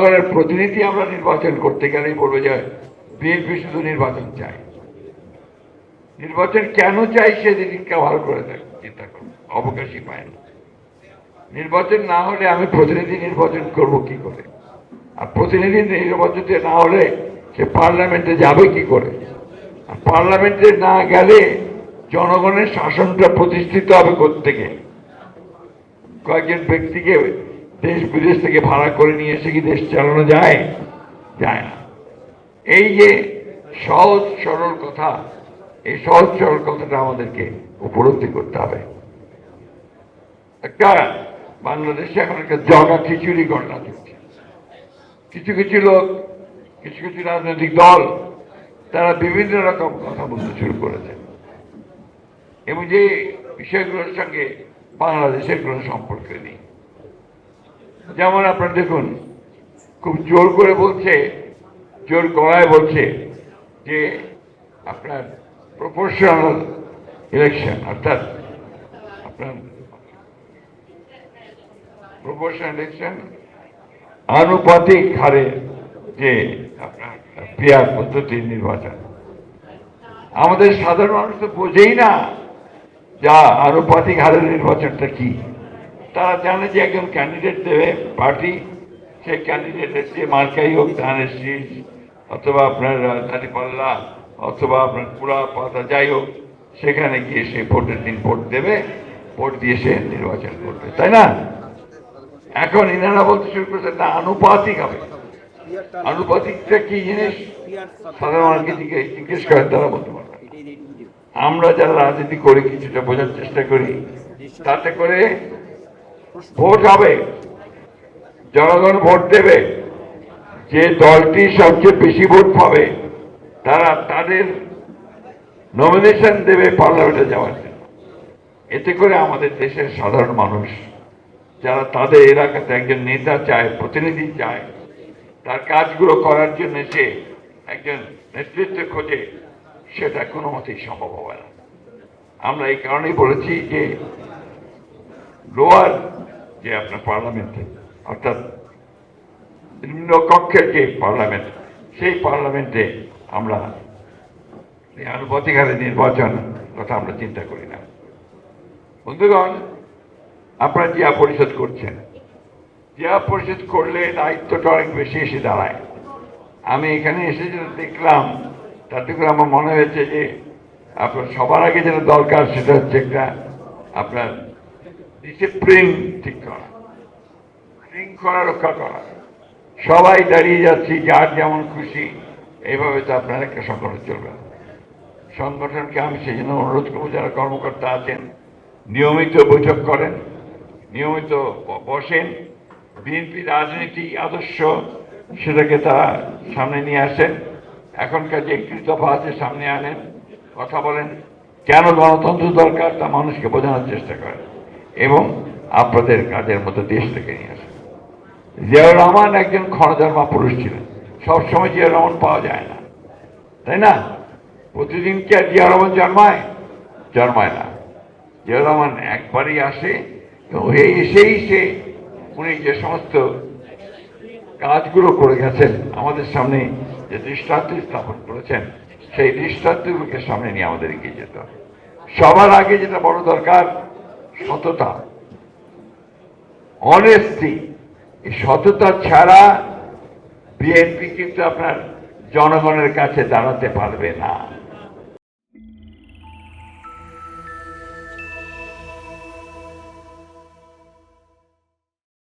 জনগণের প্রতিনিধি আমরা নির্বাচন করতে গেলেই বলবো যে বিএনপি শুধু নির্বাচন চাই। নির্বাচন কেন চাই সেদিনকে ভালো করে চিন্তা করুন, অবকাশই পায় না। নির্বাচন না হলে আমি প্রতিনিধি নির্বাচন করব কি করে? আর প্রতিনিধি নির্বাচন না হলে সে পার্লামেন্টে যাবে কি করে? আর পার্লামেন্টে না গেলে জনগণের শাসনটা প্রতিষ্ঠিত হবে কোত্থেকে? কয়েকজন ব্যক্তিকে দেশ বিদেশ থেকে ভাড়া করে নিয়ে এসে কি দেশ চালানো যায়? যায় না। এই যে সহজ সরল কথা, এই সহজ সরল কথাটা আমাদেরকে উপলব্ধি করতে হবে। একটা বাংলাদেশে এখন একটা জগা খিচুড়ি ঘটনা চলছে। কিছু কিছু লোক, কিছু কিছু রাজনৈতিক দল তারা বিভিন্ন রকম কথা বলতে শুরু করেছে এবং যে বিষয়গুলোর সঙ্গে বাংলাদেশের কোনো সম্পর্ক নেই। যেমন আপনারা দেখুন, খুব জোর করে বলছে, জোর গলায় বলছে যে আপনার প্রপোর্শনাল ইলেকশন, অর্থাৎ আপনার প্রপোর্শনাল ইলেকশন আনুপাতিক হারে যে আপনার পিয়ার পদ্ধতির নির্বাচন। আমাদের সাধারণ মানুষ তো বোঝেই না যা আনুপাতিক হারের নির্বাচনটা কি। তারা জানে যে একজন ক্যান্ডিডেট দেবে পার্টি, সেই ক্যান্ডিডেটের যে মার্কাই হোক, ধানের শীষ অথবা আপনার দাঁড়িপাল্লা অথবা আপনার পুরা পাতা যাই হোক, সেখানে গিয়ে সে ভোটের দিন ভোট দেবে, ভোট দিয়ে সে নির্বাচন করবে, তাই না? এখন ইনারা বলতে শুরু করেছে না, আনুপাতিক হবে। আনুপাতিকটা কি জিনিস সাধারণ মানুষকে জিজ্ঞেস করেন, তারা বলতে পারবে। আমরা যারা রাজনীতি করি কিছুটা বোঝার চেষ্টা করি, তাতে করে ভোট হবে, জনগণ ভোট দেবে, যে দলটি সবচেয়ে বেশি ভোট পাবে তারা তাদের নমিনেশন দেবে পার্লামেন্টে যাওয়ার জন্য। এতে করে আমাদের দেশের সাধারণ মানুষ যারা তাদের এলাকাতে একজন নেতা চায়, প্রতিনিধি চায়, তার কাজগুলো করার জন্য সে একজন নেতৃত্ব খোঁজে, সেটা কোনো মতেই সম্ভব হবে না। আমরা এই কারণেই বলেছি যে লোয়ার যে আপনার পার্লামেন্টে, অর্থাৎ নিম্ন কক্ষের যে পার্লামেন্ট, সেই পার্লামেন্টে আমরা আনুপাতিক হারে নির্বাচন কথা আমরা চিন্তা করি না। বন্ধুগণ, আপনারা জিয়া পরিষদ করছেন, জিয়া পরিষদ করলে দায়িত্বটা অনেক বেশি এসে দাঁড়ায়। আমি এখানে এসে যেটা দেখলাম, তাতে করে আমার মনে হয়েছে যে আপনার সবার আগে যেটা দরকার সেটা হচ্ছে একটা আপনার ডিসিপ্লিন ঠিক করা, শৃঙ্খলা রক্ষা করা। সবাই দাঁড়িয়ে যাচ্ছি যার যেমন খুশি, এইভাবে তো আপনার একটা সংগঠন চলবে। সংগঠনকে আমি সেই জন্য অনুরোধ করবো, যারা কর্মকর্তা আছেন নিয়মিত বৈঠক করেন, নিয়মিত বসেন, বিএনপি রাজনীতি আদর্শ সেটাকে তারা সামনে নিয়ে আসেন। এখনকার যে একটি দফা আছে সামনে আনেন, কথা বলেন, কেন গণতন্ত্র দরকার তা মানুষকে বোঝানোর চেষ্টা করেন এবং আপনাদের কাজের মধ্যে দেশটাকে নিয়ে আসেন। জিয়াউর রহমান একজন ক্ষণজন্মা পুরুষ ছিলেন, সবসময় জিয়াউর রহমান পাওয়া যায় না, তাই না? প্রতিদিন কি আর জিয়াউর রহমান জন্মায়? জন্মায় না। জিয়াউর রহমান একবারই আসে, এসেই সে উনি যে সমস্ত কাজগুলো করে গেছেন, আমাদের সামনে যে দৃষ্টান্ত স্থাপন করেছেন, সেই দৃষ্টান্তগুলোকে সামনে নিয়ে আমাদের এগিয়ে যেতে হবে। সবার আগে যেটা বড় দরকার, সততা, অনেস্টি। এই সততা ছাড়া বিএনপি কিন্তু আপনার জনগণের কাছে দাঁড়াতে পারবে না।